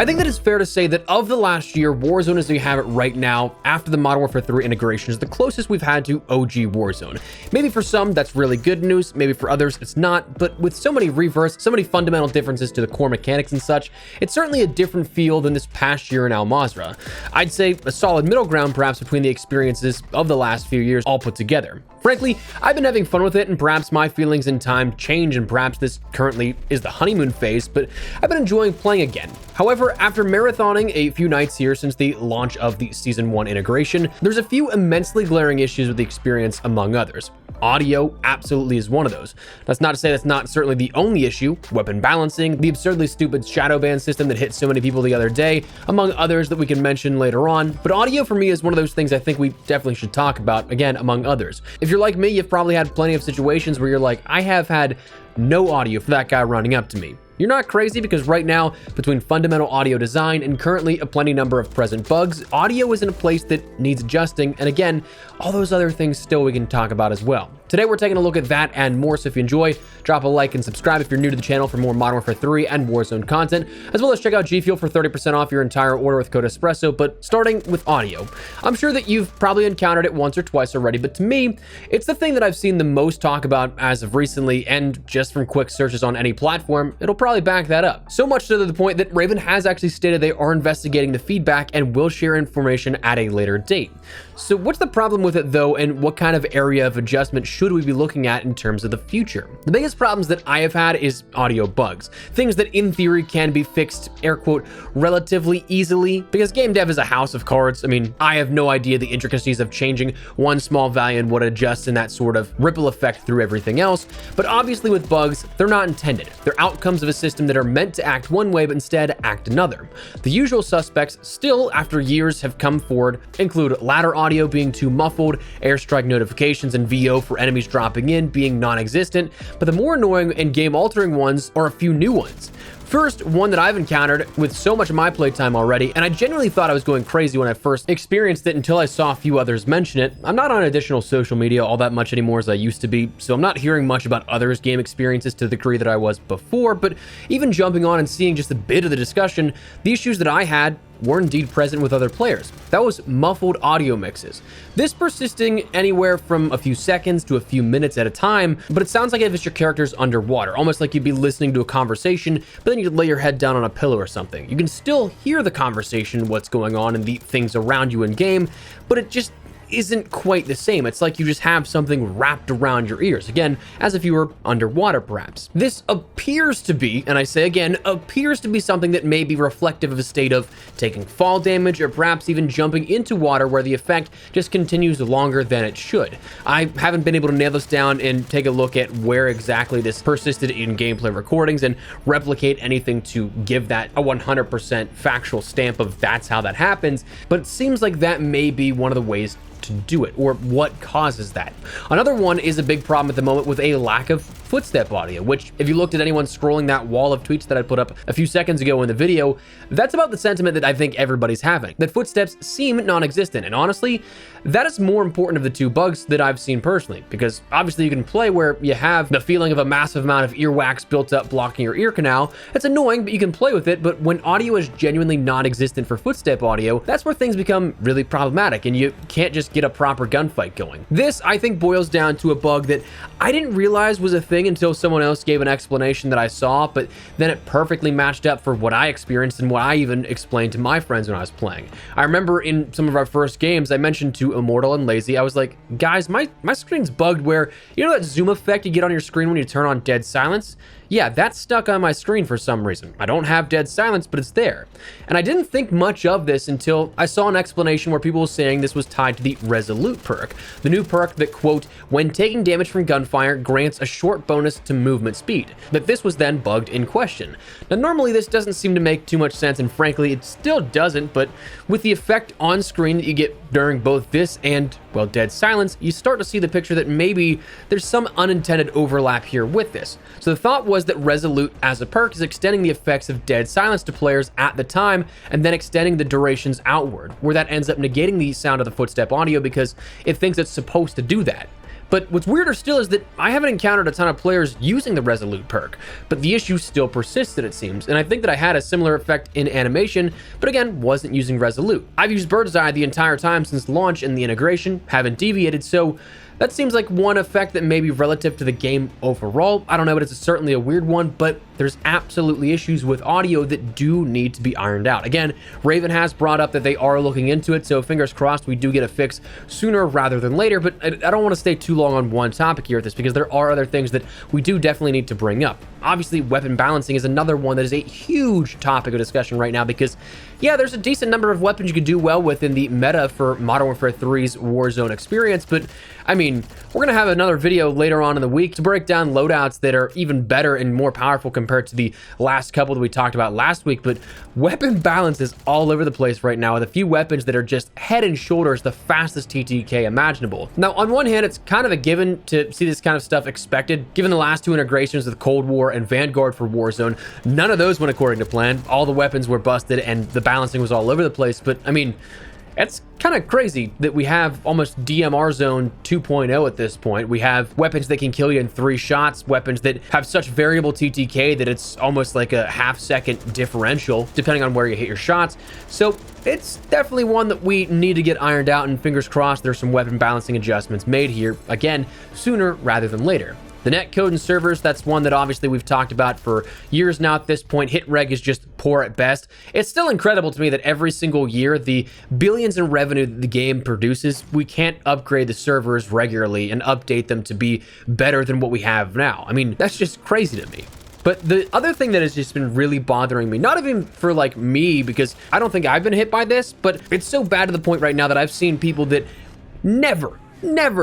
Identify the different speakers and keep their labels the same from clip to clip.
Speaker 1: I think that it's fair to say that of the last year, Warzone as we have it right now, after the Modern Warfare 3 integration, is the closest we've had to OG Warzone. Maybe for some, that's really good news. Maybe for others, it's not. But with so many reverse, so many fundamental differences to the core mechanics and such, it's certainly a different feel than this past year in Al Mazrah. I'd say a solid middle ground, perhaps, between the experiences of the last few years all put together. Frankly, I've been having fun with it, and perhaps my feelings in time change, and perhaps this currently is the honeymoon phase, but I've been enjoying playing again. However, after marathoning a few nights here since the launch of the Season 1 integration, there's a few immensely glaring issues with the experience, among others. Audio absolutely is one of those. That's not to say that's not certainly the only issue. Weapon balancing, the absurdly stupid shadow ban system that hit so many people the other day, among others that we can mention later on. But audio for me is one of those things I think we definitely should talk about, again, among others. If you're like me, you've probably had plenty of situations where you're like, I have had no audio for that guy running up to me. You're not crazy, because right now, between fundamental audio design and currently a plenty number of present bugs, audio is in a place that needs adjusting, and again, all those other things still we can talk about as well. Today we're taking a look at that and more, so if you enjoy, drop a like and subscribe if you're new to the channel for more Modern Warfare 3 and Warzone content, as well as check out G Fuel for 30% off your entire order with code ESPRESSO. But starting with audio, I'm sure that you've probably encountered it once or twice already, but to me, it's the thing that I've seen the most talk about as of recently, and just from quick searches on any platform, it'll probably back that up. So much so to the point that Raven has actually stated they are investigating the feedback and will share information at a later date. So what's the problem with it though, and what kind of area of adjustment should we be looking at in terms of the future? The biggest problems that I have had is audio bugs. Things that in theory can be fixed, air quote, relatively easily, because game dev is a house of cards. I mean, I have no idea the intricacies of changing one small value and what adjusts in that sort of ripple effect through everything else. But obviously with bugs, they're not intended. They're outcomes of a system that are meant to act one way, but instead act another. The usual suspects still, after years, have come forward, include ladder audio being too muffled, airstrike notifications and VO for enemies dropping in being non-existent, but the more annoying and game-altering ones are a few new ones. First, one that I've encountered with so much of my playtime already, and I genuinely thought I was going crazy when I first experienced it until I saw a few others mention it. I'm not on additional social media all that much anymore as I used to be, so I'm not hearing much about others' game experiences to the degree that I was before, but even jumping on and seeing just a bit of the discussion, the issues that I had were indeed present with other players. That was muffled audio mixes. This persisting anywhere from a few seconds to a few minutes at a time, but it sounds like if it's your character's underwater, almost like you'd be listening to a conversation, but then you'd lay your head down on a pillow or something. You can still hear the conversation, what's going on, and the things around you in game, but it just isn't quite the same. It's like you just have something wrapped around your ears, again, as if you were underwater perhaps. This appears to be, and I say again, appears to be something that may be reflective of a state of taking fall damage, or perhaps even jumping into water where the effect just continues longer than it should. I haven't been able to nail this down and take a look at where exactly this persisted in gameplay recordings and replicate anything to give that a 100% factual stamp of that's how that happens, but it seems like that may be one of the ways to do it, or what causes that. Another one is a big problem at the moment with a lack of footstep audio, which if you looked at anyone scrolling that wall of tweets that I put up a few seconds ago in the video, that's about the sentiment that I think everybody's having, that footsteps seem non-existent. And honestly, that is more important of the two bugs that I've seen personally, because obviously you can play where you have the feeling of a massive amount of earwax built up blocking your ear canal. It's annoying, but you can play with it. But when audio is genuinely non-existent for footstep audio, that's where things become really problematic, and you can't just get a proper gunfight going. This, I think, boils down to a bug that I didn't realize was a thing until someone else gave an explanation that I saw, but then it perfectly matched up for what I experienced and what I even explained to my friends when I was playing. I remember in some of our first games, I mentioned to Immortal and Lazy, I was like, guys, my screen's bugged where, you know that zoom effect you get on your screen when you turn on dead silence? Yeah, that's stuck on my screen for some reason. I don't have dead silence, but it's there. And I didn't think much of this until I saw an explanation where people were saying this was tied to the Resolute perk, the new perk that, quote, when taking damage from gunfire grants a short bonus to movement speed, that this was then bugged in question. Now, normally this doesn't seem to make too much sense, and frankly, it still doesn't, but with the effect on screen that you get during both this and, well, dead silence, you start to see the picture that maybe there's some unintended overlap here with this. So the thought was that Resolute as a perk is extending the effects of dead silence to players at the time and then extending the durations outward, where that ends up negating the sound of the footstep audio because it thinks it's supposed to do that. But what's weirder still is that I haven't encountered a ton of players using the Resolute perk, but the issue still persisted, it seems. And I think that I had a similar effect in animation, but again, wasn't using Resolute. I've used Bird's Eye the entire time since launch in the integration, haven't deviated, so that seems like one effect that may be relative to the game overall. I don't know, but it's certainly a weird one, but there's absolutely issues with audio that do need to be ironed out. Again, Raven has brought up that they are looking into it, so fingers crossed we do get a fix sooner rather than later, but I don't want to stay too long on one topic here with this because there are other things that we do definitely need to bring up. Obviously, weapon balancing is another one that is a huge topic of discussion right now because, yeah, there's a decent number of weapons you could do well with in the meta for Modern Warfare 3's Warzone experience, but I mean, we're going to have another video later on in the week to break down loadouts that are even better and more powerful compared to the last couple that we talked about last week, but weapon balance is all over the place right now with a few weapons that are just head and shoulders the fastest TTK imaginable. Now, on one hand, it's kind of a given to see this kind of stuff expected, given the last two integrations with Cold War and Vanguard for Warzone. None of those went according to plan. All the weapons were busted and the balancing was all over the place, but I mean, it's kind of crazy that we have almost DMR Zone 2.0 at this point. We have weapons that can kill you in 3 shots, weapons that have such variable TTK that it's almost like a half-second differential, depending on where you hit your shots. So it's definitely one that we need to get ironed out, and fingers crossed there's some weapon balancing adjustments made here, again, sooner rather than later. The netcode and servers, that's one that obviously we've talked about for years now at this point. Hit reg is just poor at best. It's still incredible to me that every single year, the billions in revenue that the game produces, we can't upgrade the servers regularly and update them to be better than what we have now. I mean, that's just crazy to me. But the other thing that has just been really bothering me, not even for like me, because I don't think I've been hit by this, but it's so bad to the point right now that I've seen people that never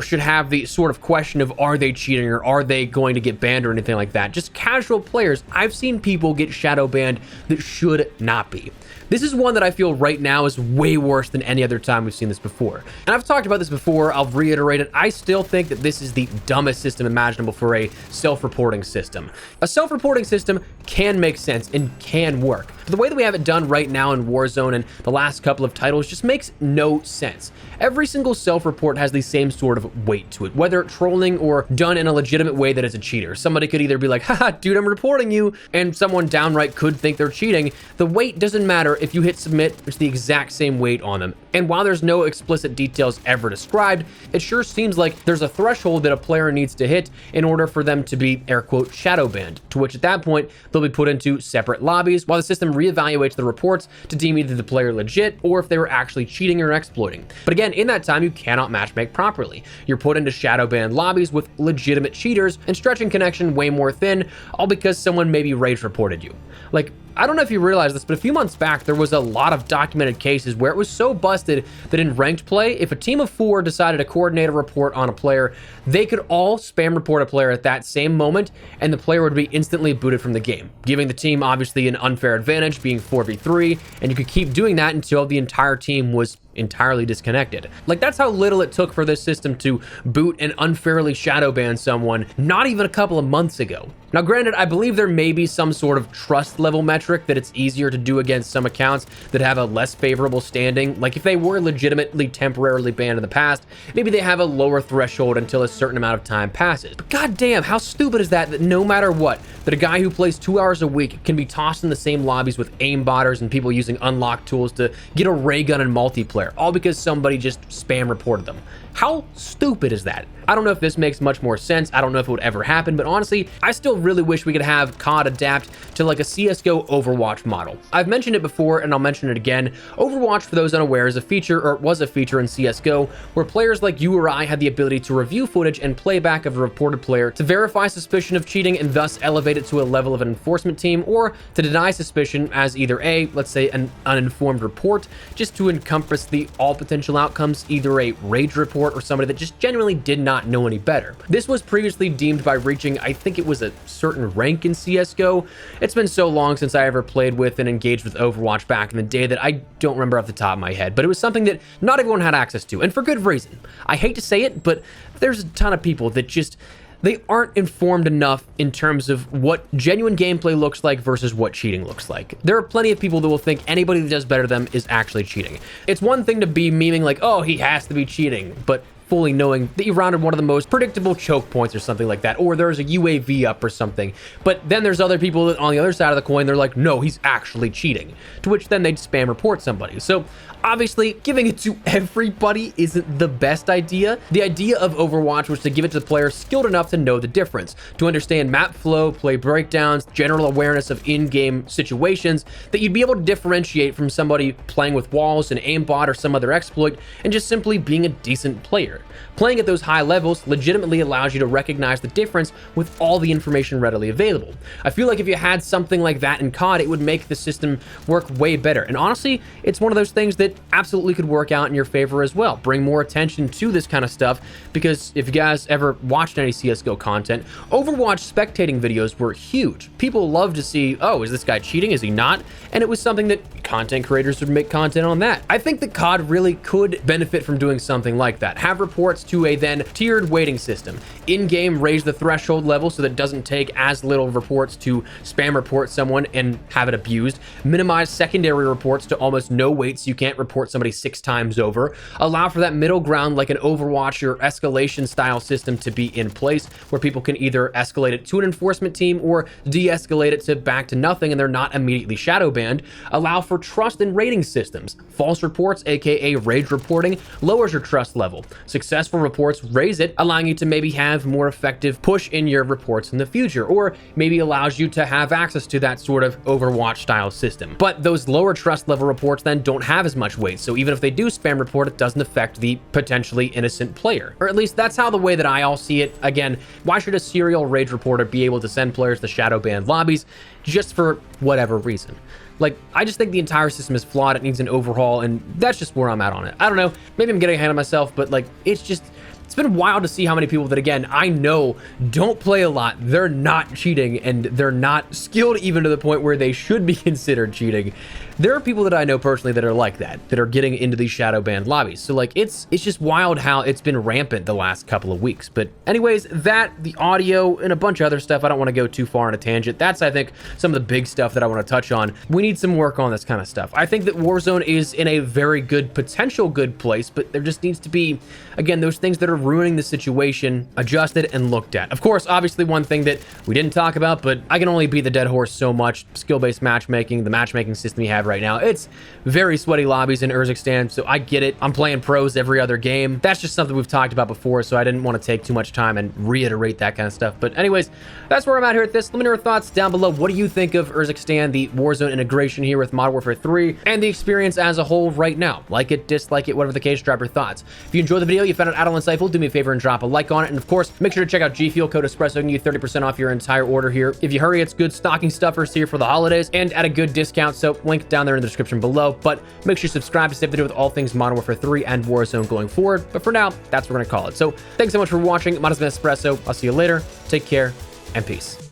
Speaker 1: should have the sort of question of are they cheating or are they going to get banned or anything like that. Just casual players. I've seen people get shadow banned that should not be. This is one that I feel right now is way worse than any other time we've seen this before. And I've talked about this before, I'll reiterate it. I still think that this is the dumbest system imaginable for a self-reporting system. A self-reporting system can make sense and can work. But the way that we have it done right now in Warzone and the last couple of titles just makes no sense. Every single self-report has the same sort of weight to it, whether trolling or done in a legitimate way that is a cheater. Somebody could either be like, haha, dude, I'm reporting you, and someone downright could think they're cheating. The weight doesn't matter. If you hit submit, it's the exact same weight on them. And while there's no explicit details ever described, it sure seems like there's a threshold that a player needs to hit in order for them to be, air quote, shadow banned, to which at that point, they'll be put into separate lobbies while the system reevaluates the reports to deem either the player legit or if they were actually cheating or exploiting. But again, in that time, you cannot matchmake properly. You're put into shadow banned lobbies with legitimate cheaters and stretching connection way more thin, all because someone maybe rage reported you. Like, I don't know if you realize this, but a few months back, there was a lot of documented cases where it was so busted that in ranked play, if a team of 4 decided to coordinate a report on a player, they could all spam report a player at that same moment, and the player would be instantly booted from the game, giving the team obviously an unfair advantage, being 4v3, and you could keep doing that until the entire team was entirely disconnected. Like, that's how little it took for this system to boot and unfairly shadow ban someone not even a couple of months ago. Now, granted, I believe there may be some sort of trust level metric that it's easier to do against some accounts that have a less favorable standing. Like, if they were legitimately temporarily banned in the past, maybe they have a lower threshold until a certain amount of time passes. But goddamn, how stupid is that no matter what, that a guy who plays 2 hours a week can be tossed in the same lobbies with aimbotters and people using unlocked tools to get a ray gun in multiplayer, all because somebody just spam reported them. How stupid is that? I don't know if this makes much more sense. I don't know if it would ever happen, but honestly, I still really wish we could have COD adapt to like a CSGO Overwatch model. I've mentioned it before and I'll mention it again. Overwatch, for those unaware, is a feature, or was a feature in CSGO, where players like you or I had the ability to review footage and playback of a reported player to verify suspicion of cheating and thus elevate it to a level of an enforcement team, or to deny suspicion as either A, let's say an uninformed report, just to encompass the all potential outcomes, either a rage report or somebody that just genuinely did not know any better. This was previously deemed by reaching, I think it was a certain rank in CSGO. It's been so long since I ever played with and engaged with Overwatch back in the day that I don't remember off the top of my head, but it was something that not everyone had access to, and for good reason. I hate to say it, but there's a ton of people that just, they aren't informed enough in terms of what genuine gameplay looks like versus what cheating looks like. There are plenty of people that will think anybody that does better than them is actually cheating. It's one thing to be memeing like, oh, he has to be cheating, but fully knowing that you rounded one of the most predictable choke points or something like that, or there's a UAV up or something. But then there's other people that on the other side of the coin, they're like, no, he's actually cheating, to which then they'd spam report somebody. So obviously, giving it to everybody isn't the best idea. The idea of Overwatch was to give it to the players skilled enough to know the difference, to understand map flow, play breakdowns, general awareness of in-game situations, that you'd be able to differentiate from somebody playing with walls, an aimbot, or some other exploit, and just simply being a decent player. Playing at those high levels legitimately allows you to recognize the difference with all the information readily available. I feel like if you had something like that in COD, it would make the system work way better. And honestly, it's one of those things that absolutely could work out in your favor as well. Bring more attention to this kind of stuff, because if you guys ever watched any CSGO content, Overwatch spectating videos were huge. People love to see, oh, is this guy cheating? Is he not? And it was something that content creators would make content on that. I think that COD really could benefit from doing something like that. Have reports to a then tiered weighting system. In-game, raise the threshold level so that it doesn't take as little reports to spam report someone and have it abused. Minimize secondary reports to almost no weight so you can't report somebody 6 times over. Allow for that middle ground like an Overwatch or escalation style system to be in place, where people can either escalate it to an enforcement team or de-escalate it to back to nothing and they're not immediately shadow banned. Allow for trust and rating systems. False reports, aka rage reporting, lowers your trust level. Successful reports raise it, allowing you to maybe have more effective push in your reports in the future, or maybe allows you to have access to that sort of Overwatch style system. But those lower trust level reports then don't have as much weight, so even if they do spam report, it doesn't affect the potentially innocent player. Or at least that's how the way that I all see it. Again, why should a serial rage reporter be able to send players to shadow banned lobbies just for whatever reason? Like, I just think the entire system is flawed. It needs an overhaul, and that's just where I'm at on it. I don't know. Maybe I'm getting ahead of myself, but like, it's been wild to see how many people that, again, I know don't play a lot. They're not cheating, and they're not skilled even to the point where they should be considered cheating. There are people that I know personally that are like that are getting into these shadow banned lobbies. So like, it's just wild how it's been rampant the last couple of weeks. But anyways, the audio and a bunch of other stuff, I don't want to go too far on a tangent. That's, I think, some of the big stuff that I want to touch on. We need some work on this kind of stuff. I think that Warzone is in a very good, potential good place, but there just needs to be, again, those things that are ruining the situation adjusted and looked at. Of course, obviously one thing that we didn't talk about, but I can only beat the dead horse so much, skill-based matchmaking, the matchmaking system you have right now. It's very sweaty lobbies in Urzikstan, so I get it. I'm playing pros every other game. That's just something we've talked about before, so I didn't want to take too much time and reiterate that kind of stuff. But anyways, that's where I'm at here at this. Let me know your thoughts down below. What do you think of Urzikstan, the Warzone integration here with Modern Warfare 3, and the experience as a whole right now? Like it, dislike it, whatever the case, drop your thoughts. If you enjoyed the video, you found it insightful, do me a favor and drop a like on it. And of course, make sure to check out G Fuel, code Espresso, and you 30% off your entire order here. If you hurry, it's good stocking stuffers here for the holidays and at a good discount, so link down there in the description below. But make sure you subscribe to stay up to date with all things Modern Warfare 3 and Warzone going forward. But for now, that's what we're gonna call it. So thanks so much for watching. Mine has been Espresso. I'll see you later. Take care and peace.